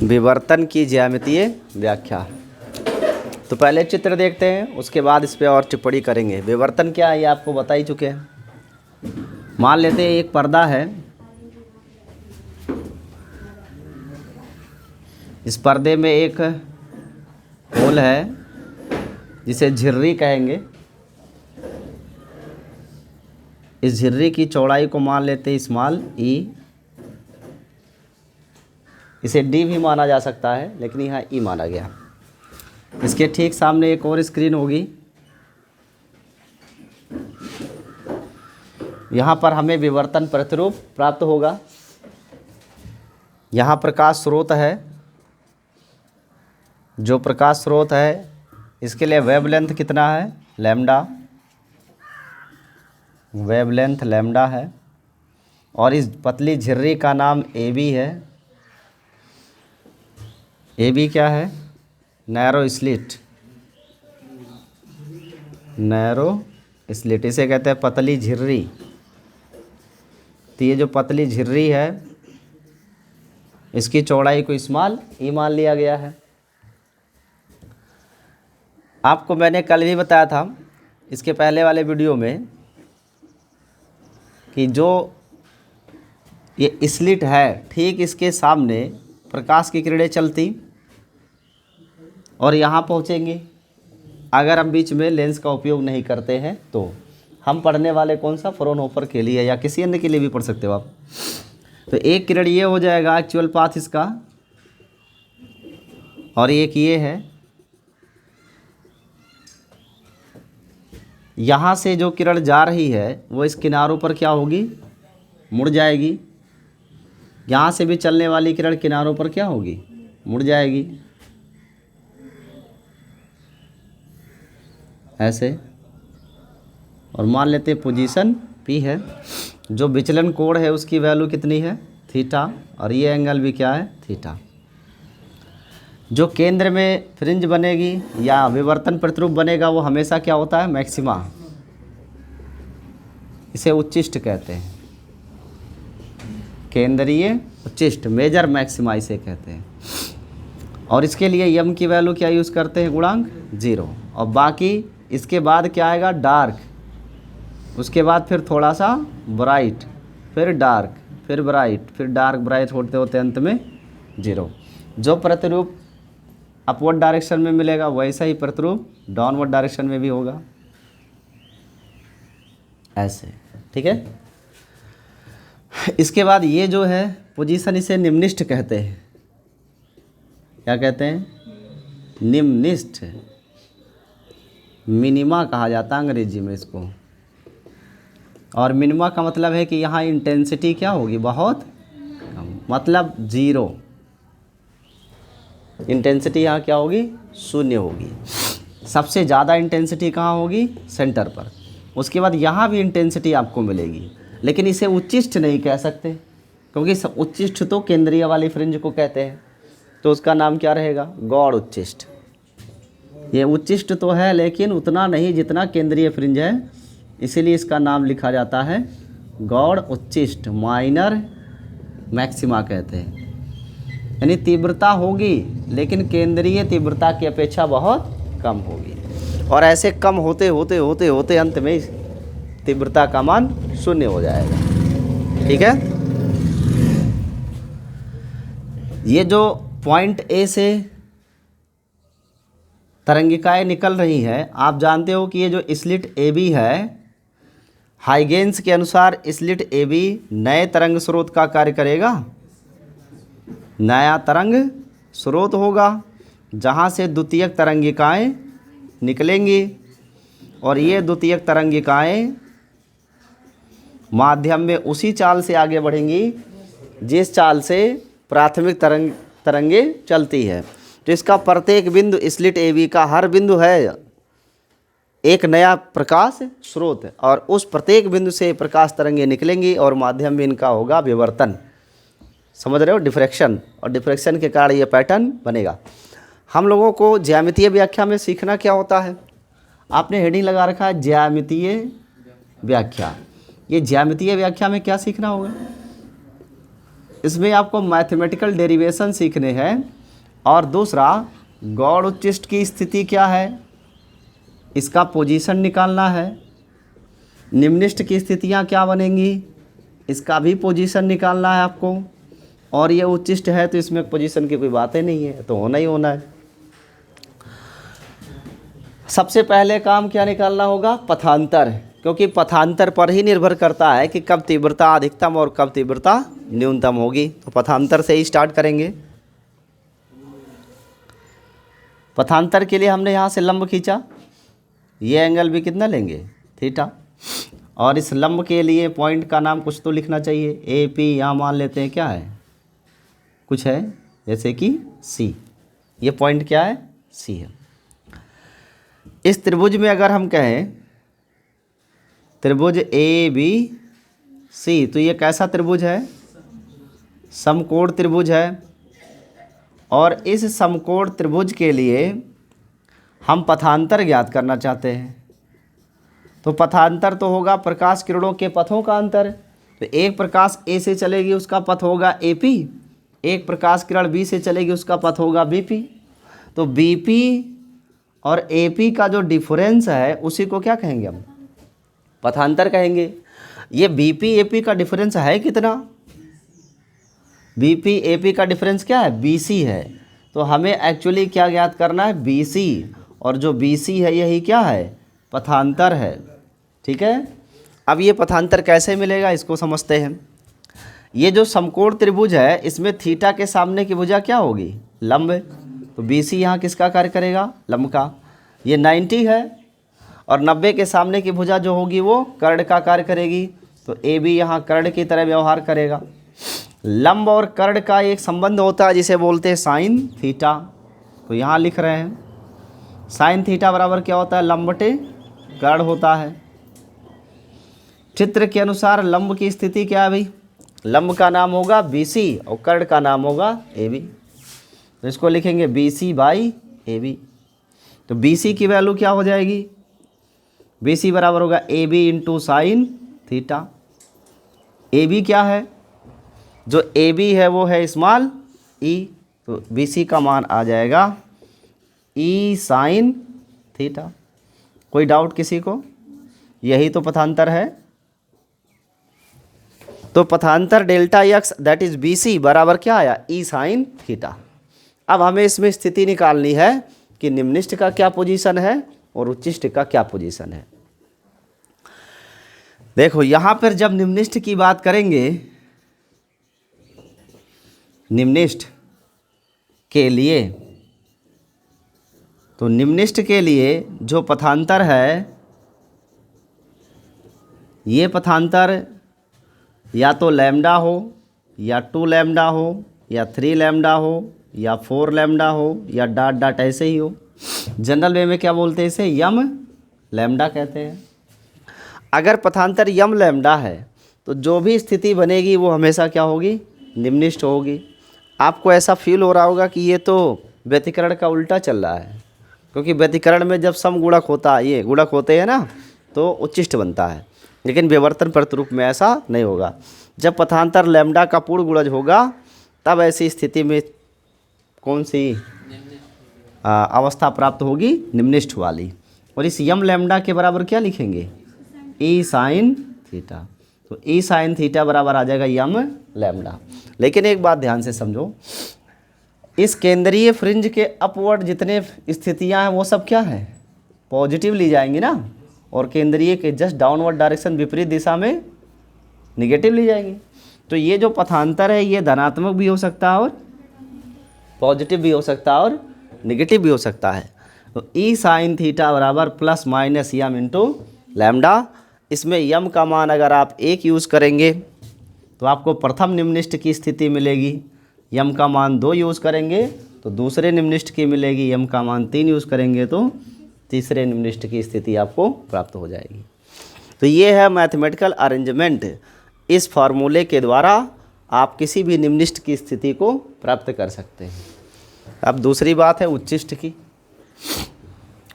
विवर्तन की ज्यामितीय व्याख्या। तो पहले चित्र देखते हैं, उसके बाद इस पे और टिप्पणी करेंगे। विवर्तन क्या है ये आपको बता ही चुके हैं। मान लेते हैं एक पर्दा है, इस पर्दे में एक होल है जिसे झिर्री कहेंगे। इस झिर्री की चौड़ाई को मान लेते हैं स्मॉल ई, इसे डी भी माना जा सकता है लेकिन यहाँ ई माना गया। इसके ठीक सामने एक और स्क्रीन होगी, यहाँ पर हमें विवर्तन प्रतिरूप प्राप्त होगा। यहाँ प्रकाश स्रोत है, जो प्रकाश स्रोत है इसके लिए वेवलेंथ कितना है, लैम्डा, वेवलेंथ लैम्डा है। और इस पतली झिर्री का नाम ए बी है। ए बी क्या है, नैरो स्लिट, नैरो स्लिट इसे कहते हैं पतली झिर्री। तो ये जो पतली झिर्री है इसकी चौड़ाई को स्मॉल ई मान लिया गया है। आपको मैंने कल भी बताया था इसके पहले वाले वीडियो में कि जो ये स्लिट है ठीक इसके सामने प्रकाश की किरणें चलती और यहाँ पहुँचेंगी। अगर हम बीच में लेंस का उपयोग नहीं करते हैं तो हम पढ़ने वाले कौन सा, फ्राउनहोफर के लिए या किसी अन्य के लिए भी पढ़ सकते हो आप। तो एक किरण ये हो जाएगा एक्चुअल पाथ इसका, और एक ये है। यहाँ से जो किरण जा रही है वो इस किनारों पर क्या होगी, मुड़ जाएगी। यहाँ से भी चलने वाली किरण किनारों पर क्या होगी, मुड़ जाएगी, ऐसे। और मान लेते हैं पोजीशन पी है, जो विचलन कोण है उसकी वैल्यू कितनी है, थीटा, और ये एंगल भी क्या है, थीटा। जो केंद्र में फ्रिंज बनेगी या विवर्तन प्रतिरूप बनेगा वो हमेशा क्या होता है, मैक्सिमा, इसे उच्चिष्ट कहते हैं, केंद्रीय उच्चिष्ट, मेजर मैक्सिमा इसे कहते हैं। और इसके लिए यम की वैल्यू क्या यूज़ करते हैं, गुणांक 0। और बाकी इसके बाद क्या आएगा, डार्क, उसके बाद फिर थोड़ा सा ब्राइट, फिर डार्क, फिर ब्राइट, फिर डार्क ब्राइट होते होते अंत में 0। जो प्रतिरूप अपवर्ड डायरेक्शन में मिलेगा वैसा ही प्रतिरूप डाउनवर्ड डायरेक्शन में भी होगा, ऐसे, ठीक है। इसके बाद ये जो है पोजीशन, इसे निम्निष्ठ कहते हैं। क्या कहते हैं, निम्निष्ठ, मिनिमा कहा जाता है अंग्रेजी में इसको। और मिनिमा का मतलब है कि यहाँ इंटेंसिटी क्या होगी, बहुत कम, मतलब 0। इंटेंसिटी यहाँ क्या होगी, 0 होगी। सबसे ज़्यादा इंटेंसिटी कहाँ होगी, सेंटर पर। उसके बाद यहाँ भी इंटेंसिटी आपको मिलेगी, लेकिन इसे उच्चिष्ट नहीं कह सकते क्योंकि उच्चिष्ट तो केंद्रीय वाली फ्रिंज को कहते हैं, तो उसका नाम क्या रहेगा, गौड़ उच्चिष्ट। ये उच्चिष्ट तो है लेकिन उतना नहीं जितना केंद्रीय फ्रिंज है, इसीलिए इसका नाम लिखा जाता है गौड़ उच्चिष्ट, माइनर मैक्सिमा कहते हैं। यानी तीव्रता होगी लेकिन केंद्रीय तीव्रता की अपेक्षा बहुत कम होगी, और ऐसे कम होते होते होते होते अंत में तीव्रता का मान 0 हो जाएगा, ठीक है। ये जो पॉइंट ए से तरंगिकाएं निकल रही हैं, आप जानते हो कि ये जो स्लिट ए बी है, हाइगेंस के अनुसार स्लिट ए बी नए तरंग स्रोत का कार्य करेगा, नया तरंग स्रोत होगा जहाँ से द्वितीयक तरंगिकाएं निकलेंगी, और ये द्वितीयक तरंगिकाएं माध्यम में उसी चाल से आगे बढ़ेंगी जिस चाल से प्राथमिक तरंगे चलती है। तो इसका प्रत्येक बिंदु, स्लिट ए बी का हर बिंदु है एक नया प्रकाश स्रोत, और उस प्रत्येक बिंदु से प्रकाश तरंगे निकलेंगी और माध्यम में इनका होगा विवर्तन। समझ रहे हो, डिफ्रैक्शन, और डिफ्रैक्शन के कारण ये पैटर्न बनेगा। हम लोगों को ज्यामितीय व्याख्या में सीखना क्या होता है, आपने हेडिंग लगा रखा है ज्यामितीय व्याख्या। ये ज्यामितीय व्याख्या में क्या सीखना होगा, इसमें आपको मैथमेटिकल डेरिवेशन सीखने हैं। और दूसरा, गौड़ उच्चिष्ट की स्थिति क्या है, इसका पोजीशन निकालना है। निम्निष्ट की स्थितियाँ क्या बनेंगी, इसका भी पोजीशन निकालना है आपको। और ये उच्चिष्ट है तो इसमें पोजीशन की कोई बातें नहीं है, तो होना ही होना है। सबसे पहले काम क्या निकालना होगा, पथांतर, क्योंकि पथांतर पर ही निर्भर करता है कि कब तीव्रता अधिकतम और कब तीव्रता न्यूनतम होगी। तो पथांतर से ही स्टार्ट करेंगे। पथांतर के लिए हमने यहाँ से लंब खींचा, ये एंगल भी कितना लेंगे, थीटा। और इस लंब के लिए पॉइंट का नाम कुछ तो लिखना चाहिए। ए पी यहाँ मान लेते हैं क्या है, कुछ है, जैसे कि सी। ये पॉइंट क्या है, सी है। इस त्रिभुज में अगर हम कहें त्रिभुज ए बी सी, तो ये कैसा त्रिभुज है, समकोण त्रिभुज है। और इस समकोण त्रिभुज के लिए हम पथांतर ज्ञात करना चाहते हैं। तो पथांतर तो होगा प्रकाश किरणों के पथों का अंतर। तो एक प्रकाश ए से चलेगी, उसका पथ होगा ए पी। एक प्रकाश किरण बी से चलेगी, उसका पथ होगा बी पी। तो बी पी और ए पी का जो डिफरेंस है उसी को क्या कहेंगे हम, पथांतर कहेंगे। ये बी पी ए पी का डिफरेंस है कितना, बी पी ए पी का डिफरेंस क्या है, बी सी है। तो हमें एक्चुअली क्या ज्ञात करना है, बी सी। और जो बी सी है यही क्या है, पथांतर है। ठीक है। अब ये पथांतर कैसे मिलेगा इसको समझते हैं। ये जो समकोण त्रिभुज है इसमें थीटा के सामने की भुजा क्या होगी, लंब। तो बी सी यहाँ किसका कार्य करेगा, लंब का। ये 90 है और 90 के सामने की भुजा जो होगी वो कर्ण का कार्य करेगी। तो ए बी यहाँ कर्ण की तरह व्यवहार करेगा। लंब और कर्ण का एक संबंध होता है जिसे बोलते हैं साइन थीटा। तो यहाँ लिख रहे हैं साइन थीटा बराबर क्या होता है, लंब बटे कर्ण होता है। चित्र के अनुसार लंब की स्थिति क्या है भाई, लंब का नाम होगा बी सी और कर्ण का नाम होगा ए बी। तो इसको लिखेंगे B C by A B. तो बी सी की वैल्यू क्या हो जाएगी, बी सी बराबर होगा A B into sine theta. A B क्या है, जो ए बी है वो है स्मॉल ई। तो बी सी का मान आ जाएगा ई साइन थीटा। कोई डाउट किसी को, यही तो पथांतर है। तो पथांतर delta x that is b सी बराबर क्या आया, ई साइन थीटा। अब हमें इसमें स्थिति निकालनी है कि निम्निष्ट का क्या पोजीशन है और उच्चिष्ट का क्या पोजीशन है। देखो यहाँ पर जब निम्निष्ट की बात करेंगे, निम्निष्ट के लिए, तो निम्निष्ट के लिए जो पथांतर है, ये पथांतर या तो लैम्डा हो या 2 लैम्डा हो या 3 लैम्डा हो या 4 लैम्डा हो या डॉट डॉट ऐसे ही हो। जनरल वे में क्या बोलते हैं इसे, यम लैम्डा कहते हैं। अगर पथांतर यम लैम्डा है तो जो भी स्थिति बनेगी वो हमेशा क्या होगी, निम्निष्ट होगी। आपको ऐसा फील हो रहा होगा कि ये तो व्यतिकरण का उल्टा चल रहा है, क्योंकि व्यतिकरण में जब सम गुणक होता है, ये गुणक होते हैं ना, तो उच्चिष्ट बनता है। लेकिन विवर्तन प्रतिरूप में ऐसा नहीं होगा। जब पथांतर लैम्डा का पूर्ण गुणज होगा तब ऐसी स्थिति में कौन सी अवस्था प्राप्त होगी, निम्निष्ठ वाली। और इस यम लैम्डा के बराबर क्या लिखेंगे, ई साइन थीटा। तो ई साइन थीटा बराबर आ जाएगा यम लैम्डा। लेकिन एक बात ध्यान से समझो, इस केंद्रीय फ्रिंज के अपवर्ड जितने स्थितियां हैं वो सब क्या है, पॉजिटिव ली जाएंगी ना, और केंद्रीय के जस्ट डाउनवर्ड डायरेक्शन विपरीत दिशा में निगेटिव ली जाएंगी। तो ये जो पथांतर है ये धनात्मक भी हो सकता है और पॉजिटिव भी हो सकता है और निगेटिव भी हो सकता है। तो ई साइन थीटा बराबर plus minus m into lambda. इसमें यम का मान अगर आप 1 यूज़ करेंगे तो आपको प्रथम निम्निष्ठ की स्थिति मिलेगी। यम का मान 2 यूज़ करेंगे तो दूसरे निम्निष्ठ की मिलेगी। यम का मान 3 यूज़ करेंगे तो तीसरे निम्निष्ठ की स्थिति आपको प्राप्त हो जाएगी। तो ये है मैथमेटिकल अरेंजमेंट। इस फार्मूले के द्वारा आप किसी भी निम्निष्ठ की स्थिति को प्राप्त कर सकते हैं। अब दूसरी बात है उच्चिष्ठ की।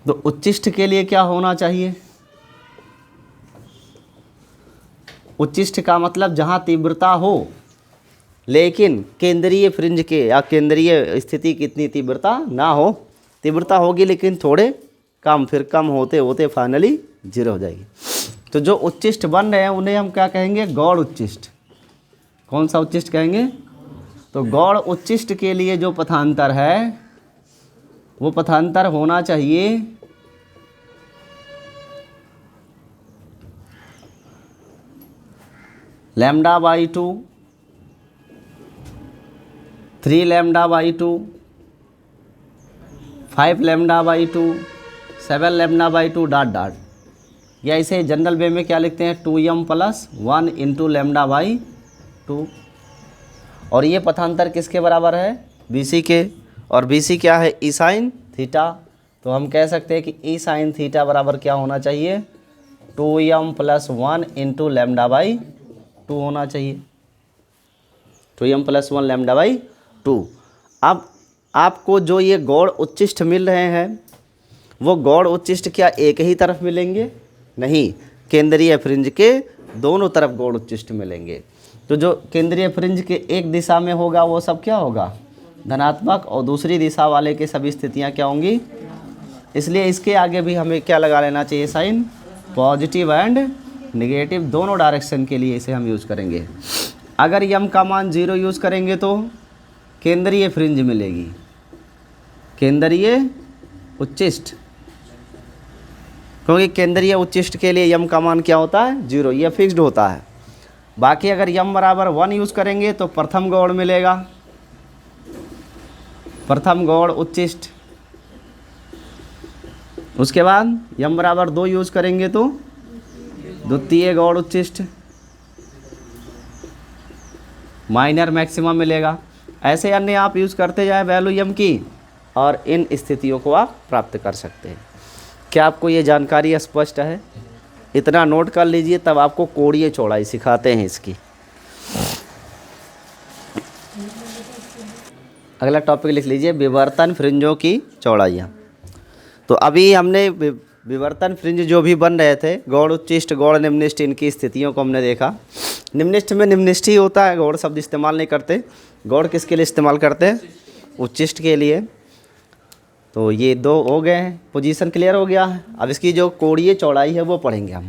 तो उच्चिष्ठ के लिए क्या होना चाहिए, उच्चिष्ठ का मतलब जहाँ तीव्रता हो लेकिन केंद्रीय फ्रिंज के या केंद्रीय स्थिति कितनी तीव्रता ना हो, तीव्रता होगी लेकिन थोड़े कम, फिर कम होते होते फाइनली जीरो हो जाएगी। तो जो उच्चिष्ट बन रहे हैं उन्हें हम क्या कहेंगे, गौड़ उच्चिष्ट। कौन सा उच्चिष्ट कहेंगे, तो गौड़ उच्चिष्ट के लिए जो पथांतर है वो पथांतर होना चाहिए λ/2, 3 λ/2, 5 λ/2, 7 λ/2 डॉट डॉट, या इसे जनरल वे में क्या लिखते हैं, 2m + 1 × λ/2। और ये पथांतर किसके बराबर है, BC के, और BC क्या है, ई साइन थीटा। तो हम कह सकते हैं कि ई साइन थीटा बराबर क्या होना चाहिए, 2m + 1 × λ/2 होना चाहिए, 2m + 1 λ/2। अब आपको जो ये गौड़ उच्चिष्ट मिल रहे हैं वो गौड़ उच्चिष्ट क्या एक ही तरफ मिलेंगे, नहीं, केंद्रीय फ्रिंज के दोनों तरफ गौड़ उच्चिष्ट मिलेंगे। तो जो केंद्रीय फ्रिंज के एक दिशा में होगा वो सब क्या होगा, धनात्मक, और दूसरी दिशा वाले के सभी स्थितियां क्या होंगी, इसलिए इसके आगे भी हमें क्या लगा लेना चाहिए, साइन, पॉजिटिव एंड नेगेटिव दोनों डायरेक्शन के लिए इसे हम यूज़ करेंगे। अगर यम का मान 0 यूज़ करेंगे तो केंद्रीय फ्रिंज मिलेगी, केंद्रीय उच्चिष्ट, क्योंकि केंद्रीय उच्चिष्ट के लिए यम का मान क्या होता है, 0, यह फिक्स्ड होता है। बाकी अगर यम बराबर 1 यूज़ करेंगे तो प्रथम गौड़ मिलेगा, प्रथम गौड़ उच्चिष्ट। उसके बाद यम बराबर 2 यूज़ करेंगे तो द्वितीय गौड़ उच्चिष्ट, माइनर मैक्सिमम मिलेगा। ऐसे अन्य आप यूज़ करते जाए वैल्यू यम की, और इन स्थितियों को आप प्राप्त कर सकते हैं। क्या आपको ये जानकारी स्पष्ट है, इतना नोट कर लीजिए, तब आपको कोणीय चौड़ाई सिखाते हैं इसकी। अगला टॉपिक लिख लीजिए, विवर्तन फ्रिंजों की चौड़ाइयाँ। तो अभी हमने विवर्तन फ्रिंज जो भी बन रहे थे, गौड़ उच्चिष्ट, गौड़ निम्निष्ठ, इनकी स्थितियों को हमने देखा। निम्निष्ठ में निम्निष्ठ ही होता है, गौड़ शब्द इस्तेमाल नहीं करते। गौड़ किसके लिए इस्तेमाल करते हैं, उच्चिष्ट के लिए। तो ये 2 हो गए हैं, पोजीशन क्लियर हो गया है। अब इसकी जो कोणीय चौड़ाई है वो पढ़ेंगे हम।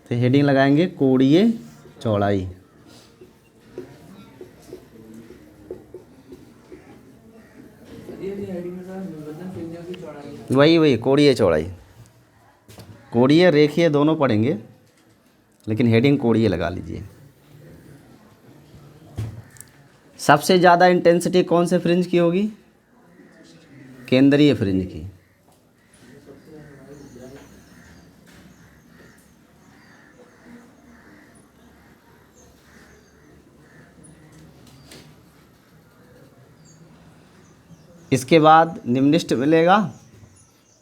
तो हेडिंग लगाएंगे कोणीय चौड़ाई। वही कोणीय चौड़ाई, कोणीय रेखीय दोनों पढ़ेंगे, लेकिन हेडिंग कोणीय लगा लीजिए। सबसे ज़्यादा इंटेंसिटी कौन से फ्रिंज की होगी, केंद्रीय फ्रिंज की। इसके बाद निम्निष्ठ मिलेगा,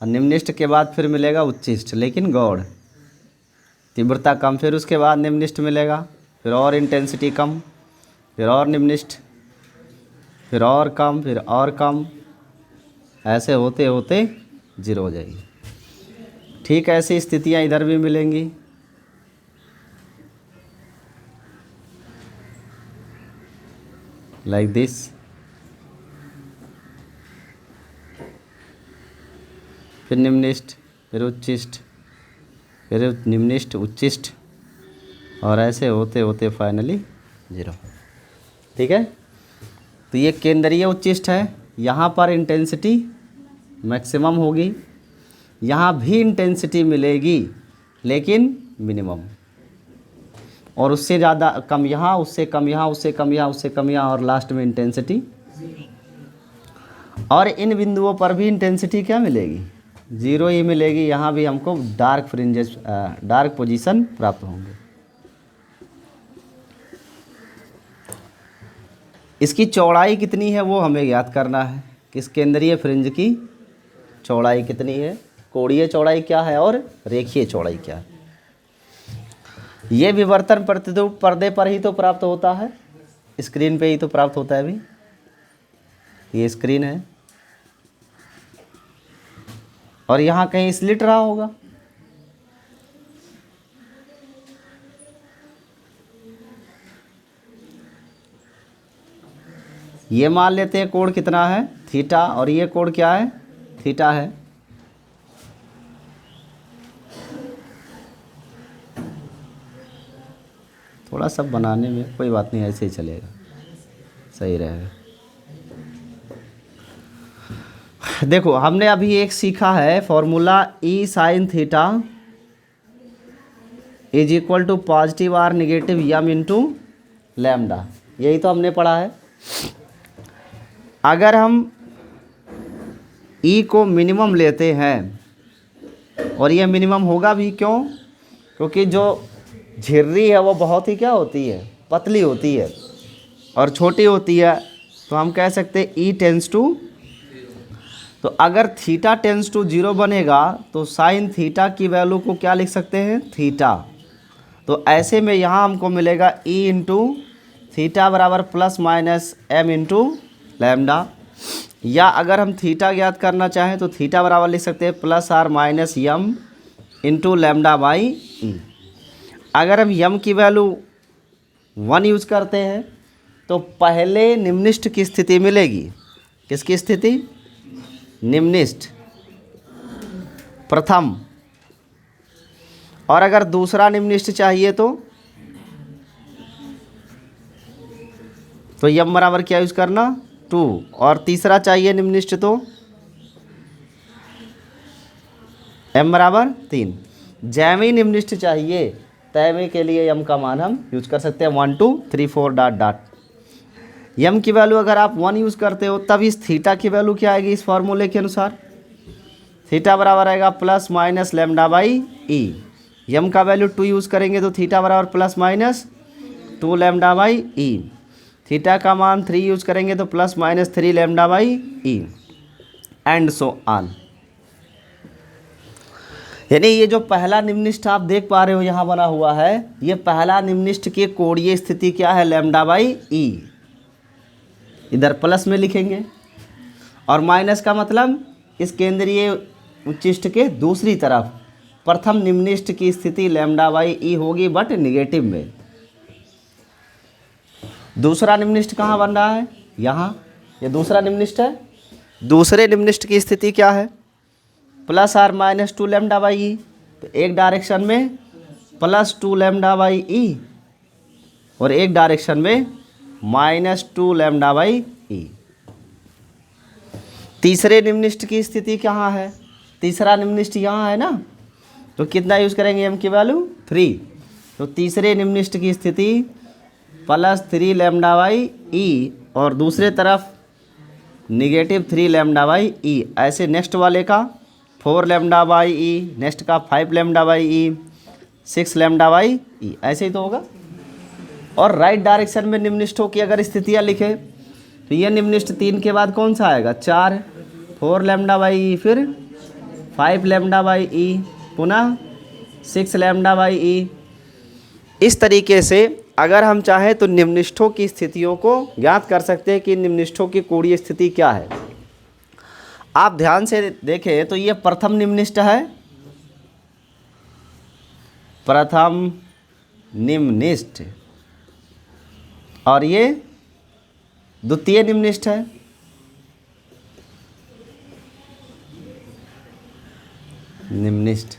और निम्निष्ठ के बाद फिर मिलेगा उच्चिष्ट, लेकिन गौड़, तीव्रता कम। फिर उसके बाद निम्निष्ठ मिलेगा, फिर और इंटेंसिटी कम, फिर और निम्निष्ठ, फिर और कम, फिर और कम, ऐसे होते होते 0 हो जाएगी। ठीक ऐसी स्थितियाँ इधर भी मिलेंगी। लाइक दिस, फिर निम्निष्ठ, फिर उच्चिष्ट, फिर निम्निष्ठ, उच्चिष्ट, और ऐसे होते होते फाइनली 0। ठीक है, तो ये केंद्रीय उच्चिष्ट है। यहाँ पर इंटेंसिटी मैक्सिमम होगी, यहाँ भी इंटेंसिटी मिलेगी लेकिन मिनिमम, और उससे ज़्यादा कम यहाँ, उससे कम यहाँ, उससे कम यहाँ, उससे कम यहाँ, और लास्ट में इंटेंसिटी। और इन बिंदुओं पर भी इंटेंसिटी क्या मिलेगी, 0 ही मिलेगी। यहाँ भी हमको डार्क फ्रिंजेस, डार्क पोजीशन प्राप्त होंगे। इसकी चौड़ाई कितनी है वो हमें याद करना है, किस केंद्रीय फ्रिंज की चौड़ाई कितनी है, कोणीय चौड़ाई क्या है और रेखीय चौड़ाई क्या है। ये विवर्तन प्रतिरूप पर्दे पर ही तो प्राप्त होता है, स्क्रीन पे ही तो प्राप्त होता है। अभी ये स्क्रीन है और यहाँ कहीं स्लिट रहा होगा, ये मान लेते हैं कोण कितना है थीटा, और ये कोण क्या है थीटा है। थोड़ा सा बनाने में कोई बात नहीं, ऐसे ही चलेगा, सही रहेगा। देखो हमने अभी एक सीखा है formula E sine theta is equal to positive or negative M into lambda, यही तो हमने पढ़ा है। अगर हम ई को मिनिमम लेते हैं, और ये मिनिमम होगा भी क्यों, क्योंकि जो झिर्री है वो बहुत ही क्या होती है पतली होती है और छोटी होती है, तो हम कह सकते हैं ई टेंस टू, तो अगर थीटा टेंस टू 0 बनेगा तो साइन थीटा की वैल्यू को क्या लिख सकते हैं थीटा। तो ऐसे में यहाँ हमको मिलेगा ई इंटू थीटा बराबर plus minus M into lambda, या अगर हम थीटा ज्ञात करना चाहें तो थीटा बराबर लिख सकते हैं plus or minus m into lambda by e. अगर हम यम की वैल्यू 1 यूज़ करते हैं तो पहले निम्निष्ठ की स्थिति मिलेगी, किसकी स्थिति निम्निष्ठ प्रथम, और अगर दूसरा निम्निष्ठ चाहिए तो यम बराबर क्या यूज़ करना 2, और तीसरा चाहिए निम्निष्ठ तो एम बराबर 3। जैमी निम्निष्ठ चाहिए तैमे के लिए यम का मान हम यूज कर सकते हैं 1 2 3 4 डॉट डॉट। यम की वैल्यू अगर आप 1 यूज़ करते हो तब इस थीटा की वैल्यू क्या आएगी इस फॉर्मूले के अनुसार, थीटा बराबर आएगा प्लस माइनस लैम्डा बाई ई। यम का वैल्यू 2 यूज़ करेंगे तो थीटा बराबर plus minus 2 lambda by E. Theta का मान 3 यूज़ करेंगे तो plus minus 3 lambda by E, and so on. यानी ये जो पहला निम्निष्ठ आप देख पा रहे हो यहाँ बना हुआ है, ये पहला निम्निष्ठ की कोणीय स्थिति क्या है लैम्डा बाई ई, इधर प्लस में लिखेंगे, और माइनस का मतलब इस केंद्रीय उच्चिष्ठ के दूसरी तरफ प्रथम निम्निष्ठ की स्थिति लैम्डा बाई ई होगी बट निगेटिव में। दूसरा निम्निष्ठ कहाँ बन रहा है यहाँ, ये दूसरा निम्निष्ठ है। दूसरे निम्निष्ठ की स्थिति क्या है plus or minus 2 lambda by e, तो एक डायरेक्शन में प्लस 2 लैम्डा बाई ई और एक डायरेक्शन में माइनस 2 लैम्डा बाई ई। तीसरे निम्निष्ठ की स्थिति कहाँ है, तीसरा निम्निष्ठ यहाँ है ना, तो कितना यूज़ करेंगे एम की वैल्यू 3, तो तीसरे निम्निष्ठ की स्थिति प्लस 3 लैम्डा बाई ई और दूसरे तरफ निगेटिव 3 लैम्डा बाई ई। ऐसे नेक्स्ट वाले का 4 लैम्डा बाई ई, नेक्स्ट का 5 lambda by e, 6 lambda by e, ऐसे ही तो होगा। और राइट डायरेक्शन में निम्निष्ठों की अगर स्थितियाँ लिखे तो ये निम्निष्ठ 3 के बाद कौन सा आएगा 4, 4 लैम्डा बाई ई, फिर 5 लैम्डा बाई ई, पुनः 6 लैम्डा बाई ई। इस तरीके से अगर हम चाहें तो निम्निष्ठों की स्थितियों को ज्ञात कर सकते हैं कि निम्निष्ठों की कोणीय स्थिति क्या है। आप ध्यान से देखें तो ये प्रथम निम्निष्ठ है, प्रथम निम्निष्ठ, और ये द्वितीय निम्निष्ठ है, निम्निष्ठ।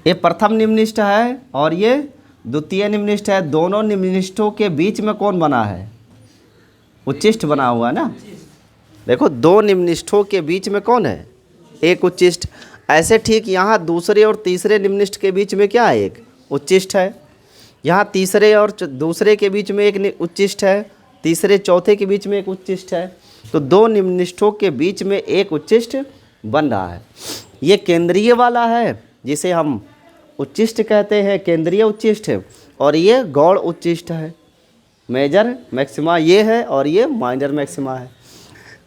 ये प्रथम निम्निष्ठ है और ये द्वितीय निम्निष्ठ है। दोनों निम्निष्ठों के बीच में कौन बना है उच्चिष्ठ बना हुआ है ना। देखो दो निम्निष्ठों के बीच में कौन है एक उच्चिष्ठ। ऐसे ठीक यहाँ दूसरे और तीसरे निम्निष्ठ के बीच में क्या है एक उच्चिष्ठ है। यहाँ तीसरे और दूसरे के बीच में एक उच्चिष्ठ है, तीसरे चौथे के बीच में एक उच्चिष्ठ है। तो दो निम्निष्ठों के बीच में एक उच्चिष्ठ बन रहा है। ये केंद्रीय वाला है जिसे हम उच्चिष्ठ कहते हैं, केंद्रीय उच्चिष्ठ है, और ये गौड़ उच्चिष्ठ है। मेजर मैक्सिमा ये है और ये माइनर मैक्सिमा है।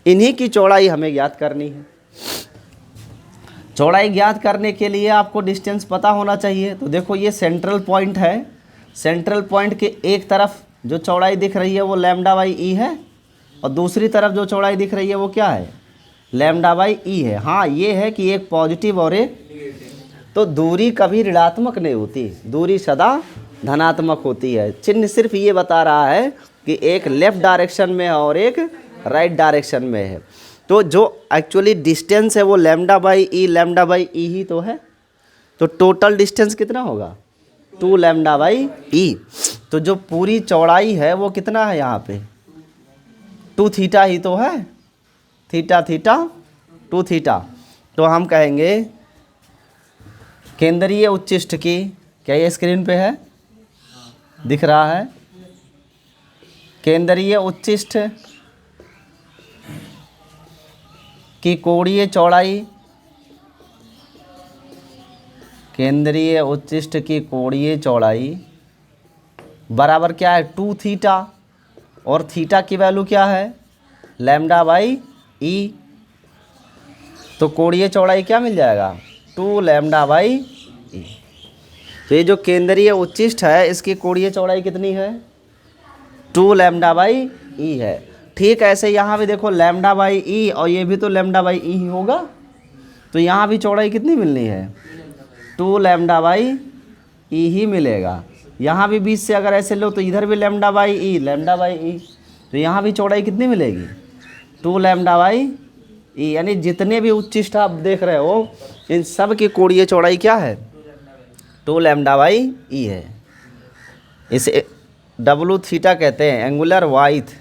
इन्हीं की चौड़ाई हमें ज्ञात करनी है। चौड़ाई ज्ञात करने के लिए आपको डिस्टेंस पता होना चाहिए। तो देखो ये सेंट्रल पॉइंट है, सेंट्रल पॉइंट के एक तरफ जो चौड़ाई दिख रही है वो लैम्डा बाई ई है, और दूसरी तरफ जो चौड़ाई दिख रही है वो क्या है लैम्डा बाई ई है। हाँ ये है कि एक पॉजिटिव और एक, तो दूरी कभी ऋणात्मक नहीं होती, दूरी सदा धनात्मक होती है। चिन्ह सिर्फ ये बता रहा है कि एक लेफ़्ट डायरेक्शन में है और एक राइट डायरेक्शन में है। तो जो एक्चुअली डिस्टेंस है वो लैम्डा बाई ई ही तो है। तो टोटल डिस्टेंस कितना होगा 2 लैम्डा बाई ई। तो जो पूरी चौड़ाई है वो कितना है यहाँ पे 2 थीटा ही तो है, थीटा थीटा 2 थीटा। तो हम कहेंगे केंद्रीय उच्चिष्ट की, क्या ये स्क्रीन पे है दिख रहा है, केंद्रीय उच्चिष्ट की कोणीय चौड़ाई, केंद्रीय उच्चिष्ट की कोणीय चौड़ाई बराबर क्या है 2 थीटा, और थीटा की वैल्यू क्या है लैम्डा बाई ई। तो कोणीय चौड़ाई क्या मिल जाएगा 2 लैम्डा बाई ई। तो ये जो केंद्रीय उच्चिष्ट है इसकी कोणीय चौड़ाई कितनी है 2 लैम्डा बाई ई है। ठीक ऐसे यहाँ भी देखो लैम्डा बाई ई और ये भी तो लैम्डा बाई ई ही होगा। तो यहाँ भी चौड़ाई कितनी मिलनी है 2 लैम्डा बाई ई ही मिलेगा। यहाँ भी बीच से अगर ऐसे लो तो इधर भी lambda by e, lambda by e. तो यहाँ भी चौड़ाई कितनी मिलेगी 2 लैम्डा बाई ई। यानी जितने भी उच्चिष्ट आप देख रहे हो इन सब की कोणीय चौड़ाई क्या है 2 लैम्डा बाई ई है। इसे डब्लू थीटा कहते हैं, एंगुलर वाइथ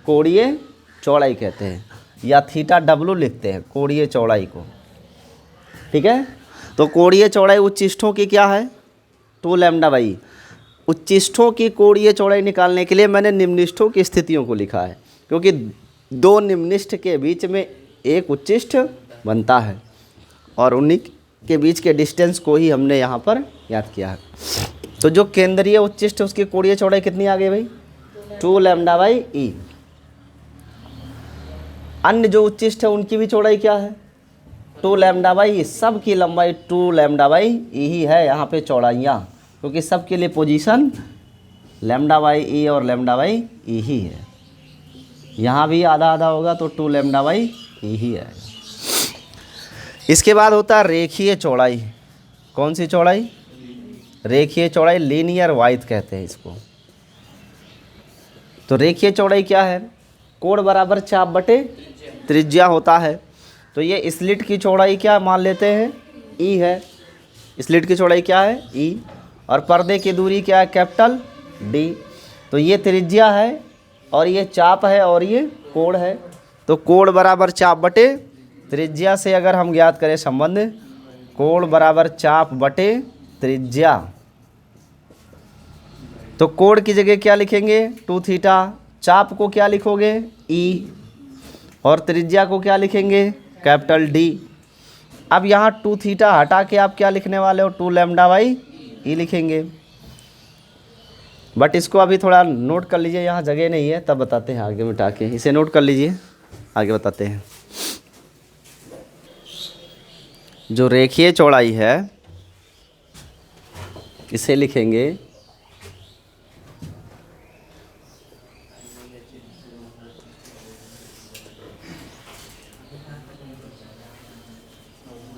कोणीय चौड़ाई कहते हैं, या थीटा डब्लू लिखते हैं कोणीय चौड़ाई को। ठीक है, तो कोणीय चौड़ाई उच्चिष्टों की क्या है 2 लैम्डा बाई। उच्चिष्टों की कोणीय चौड़ाई निकालने के लिए मैंने निम्निष्ठों की स्थितियों को लिखा है, क्योंकि 2 निम्निष्ठ के बीच में एक उच्चिष्ट बनता है और उन्हीं के बीच के डिस्टेंस को ही हमने यहाँ पर याद किया है। तो जो केंद्रीय उच्चिष्ट उसकी कोणीय चौड़ाई कितनी आ गई भाई 2 लैम्डा बाई ई। अन्य जो उच्चिष्ट है उनकी भी चौड़ाई क्या है 2 लैम्डा बाई ई। सब की लंबाई 2 लैम्डा बाई ई ही है यहाँ पे चौड़ाइयाँ, क्योंकि सब के लिए पोजीशन लैम्डा बाई ई और लैम्डा बाई ई ही है। यहाँ भी आधा आधा होगा तो 2 लैम्डा बाई ई ही है। इसके बाद होता है रेखीय चौड़ाई। कौन सी चौड़ाई रेखीय चौड़ाई, लीनियर वाइथ कहते हैं इसको। तो रेखीय चौड़ाई क्या है कोण बराबर चाप बटे त्रिज्या होता है। तो ये स्लिट की चौड़ाई क्या मान लेते हैं ई है, स्लिट की चौड़ाई क्या है ई, और पर्दे की दूरी क्या है कैपिटल डी। तो ये त्रिज्या है और ये चाप है और ये कोण है। तो कोण बराबर चाप बटे त्रिज्या से अगर हम ज्ञात करें संबंध, कोण बराबर चाप बटे त्रिज्या, तो कोण की जगह क्या लिखेंगे 2 थीटा, चाप को क्या लिखोगे ई, और त्रिज्या को क्या लिखेंगे कैपिटल डी। अब यहाँ 2 थीटा हटा के आप क्या लिखने वाले हो 2 लैम्डा बाई ई लिखेंगे। बट इसको अभी थोड़ा नोट कर लीजिए, यहाँ जगह नहीं है, तब बताते हैं आगे मिटा के। इसे नोट कर लीजिए, आगे बताते हैं। जो रेखीय चौड़ाई है इसे लिखेंगे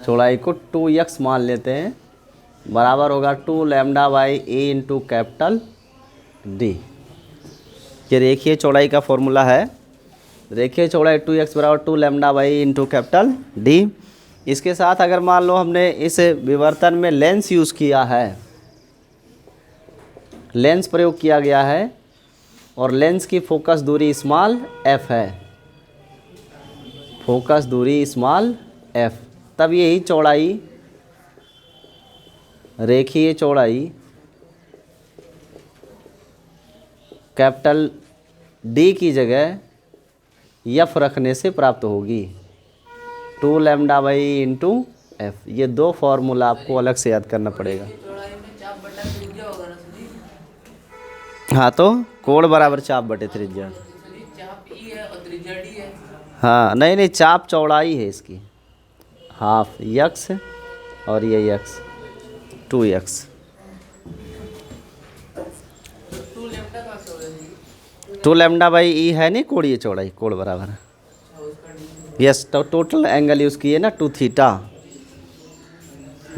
चौड़ाई को 2x मान लेते हैं, बराबर होगा 2 lambda by A into capital D. ये रेखीय चौड़ाई का फॉर्मूला है। रेखीय चौड़ाई 2x बराबर 2 lambda by into capital D. इसके साथ अगर मान लो हमने इस विवर्तन में लेंस यूज़ किया है, लेंस प्रयोग किया गया है और लेंस की फोकस दूरी स्मॉल f है, फोकस दूरी स्मॉल f, तब यही चौड़ाई रेखीय चौड़ाई कैपिटल D की जगह f रखने से प्राप्त होगी 2 लैम्डा बाई इंटू एफ। ये 2 फॉर्मूला आपको अलग से याद करना पड़ेगा। हाँ, तो कोण बराबर चाप बटे त्रिज्या। हाँ नहीं नहीं, चाप चौड़ाई है इसकी, हाफ यक्स और ये यक्स 2x। 2 लैम्डा बाई ई है नहीं कोणीय चौड़ाई, कोण बराबर यस। तो टोटल एंगल यूज़ किए ना 2 थीटा,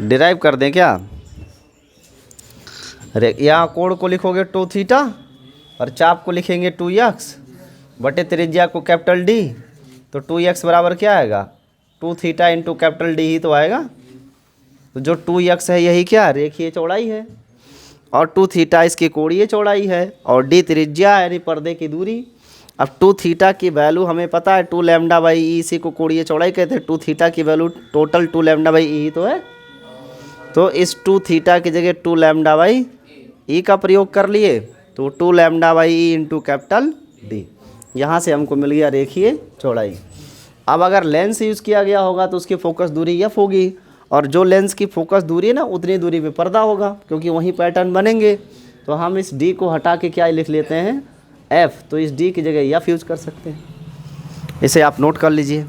डिराइव कर दें क्या। यहाँ कोण को लिखोगे 2 थीटा और चाप को लिखेंगे 2x बटे त्रिज्या को कैपिटल D, तो 2x बराबर क्या आएगा 2 थीटा इंटू कैपिटल D ही तो आएगा। तो जो 2x है यही क्या रेखीय चौड़ाई है और 2 थीटा इसकी कोणीय चौड़ाई है और D त्रिज्या यानी पर्दे की दूरी। अब 2 थीटा की वैल्यू हमें पता है 2 लैम्डा बाई ई, इसी को कोणीय चौड़ाई कहते हैं। 2 थीटा की value total 2 lambda by e तो है, तो इस 2 थीटा की जगह 2 लैम्डा बाई ई का प्रयोग कर लिए, तो 2 lambda by E into capital D, यहाँ से हमको मिल गया रेखीय चौड़ाई। अब अगर लेंस यूज़ किया गया होगा तो उसकी फोकस दूरी f होगी, और जो लेंस की फोकस दूरी है ना उतनी दूरी पे पर्दा होगा, क्योंकि वहीं पैटर्न बनेंगे। तो हम इस D को हटा के क्या लिख लेते हैं f, तो इस D की जगह f यूज़ कर सकते हैं। इसे आप नोट कर लीजिए।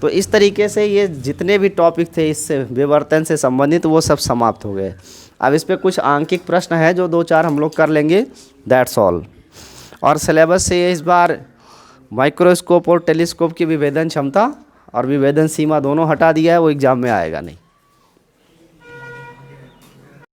तो इस तरीके से ये जितने भी टॉपिक थे इससे विवर्तन से संबंधित वो सब समाप्त हो गए। अब इस पर कुछ आंकिक प्रश्न है जो 2-4 हम लोग कर लेंगे, दैट्स ऑल। और सिलेबस से इस बार माइक्रोस्कोप और टेलीस्कोप की विभेदन क्षमता और विभेदन सीमा दोनों हटा दिया है, वो एग्ज़ाम में आएगा नहीं।